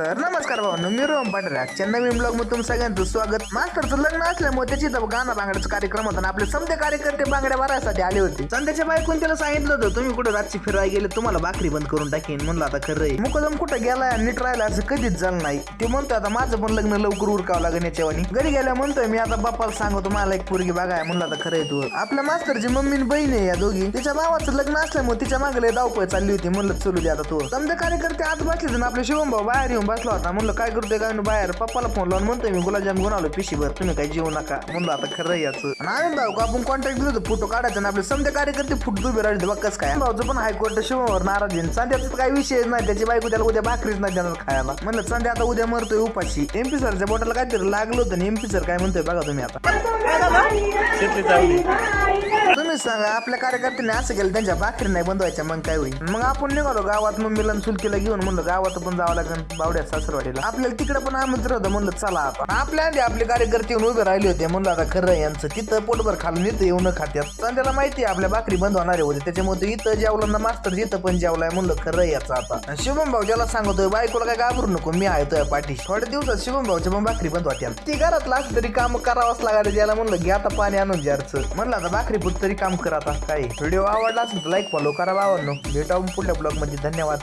तर नमस्कार भावांनो, मी रोहन पाटील. आजच्या नवीन ब्लॉग मध्ये तुमचं सगळ्यांचं स्वागत. मास्तरचं लग्न असल्यामुळे त्याची गाणं बांगड्याचा कार्यक्रम होता. आपले समजे कार्यकर्ते बांगड्या भरायसाठी आले होते. संध्याच्या बायकोन त्याला सांगितलं होतं, तुम्ही कुठे रातची फिरायला गेले तुम्हाला भाकरी बंद करून टाकीन. म्हणलं आता खरं आहे, मुकदम कुठं गेलाय नीट राहिला असं कधीच झालं नाही. ते म्हणतोय आता माझं पण लग्न लवकर उरकावं लागेल याच्यावानी. घरी गेल्या म्हणतोय मी आता बाप्पाला सांगतो मला एक पोरगी बघाय. म्हणलं आता खरं आहे तू. आपल्या मास्तरची मम्मी आणि बहीण आहे या दोघी. तिच्या भावाचं लग्न असल्यामुळे तिच्या मागले धावपळ चालली होती. म्हणलं चलू दे आता तू. समजा कार्यकर्ते आत बसले तर आपले शिवम भाऊ बाहेर येऊन बसला होता. म्हणलं काय करतोय काय बाहेर. पप्पाला फोन लावून म्हणतोय मी गुलाबजाम घेऊन आलो पिशीभर, तुम्ही काही जेवू नका. म्हणलं आता खरं याचं. आणि भाऊ आपण कॉन्टॅक्ट दिलं होतं फोटो काढायचा आणि आपले समजा कार्यकर्ते फुट उभे राहिले बघ कसं काय. भाऊचं पण हायकोर्ट शिवमवर नाराज आहे. संध्याचा काही विषय नाही, त्याची बायको त्याला उद्या भाकरीच नाही देणार खायला. म्हणलं संध्या आता उद्या मरतोय उपाशी. एमपी सरच्या बोटाला काहीतरी लागलं होतं. एमपी सर काय म्हणतोय बघा तुम्ही आता. तुम्ही सांगा आपल्या कार्यकर्त्यांनी असं केलं त्यांच्या भाकरी नाही बंदवायच्या मग काय होईल. मग आपण निघालो गावात मम्मीला सुलकीला घेऊन. म्हणलं गावात पण जावं लागेल बावड्या सासरवाडीला. आपल्याला तिकडे पण आमंत्रण होतं. म्हणलं चला आता. आपल्या आधी आपले कार्यकर्ते येऊन उभे राहिले होते. म्हणलं आता खरं यांचं तिथं पोटभर खाल्लं इथं येऊन खात्यात. संध्याला माहिती आहे आपल्या भाकरी बंद होणार होते, त्याच्यामुळे इथं जेवलं ना मास्तर जिथं पण जेवलाय. म्हणलं खरं याचं आता. शिवम भाऊ ज्याला सांगतोय बायकोला काय घाबरू नको, मी आहे तुझ्या पाठी. थोड्या दिवसात शिवम भाऊच्या पण भाकरी बंद होत्या. ती घरातला असं तरी काम करावंच लागायला. त्याला म्हणलं घे आता पाणी आणून जारचं. म्हणलं आता भाकरी पुत तरी काम कर आता काय. व्हिडिओ आवडला असेल तर लाईक फॉलो करा भावांनो. भेटावं पुढल्या ब्लॉग मध्ये. धन्यवाद.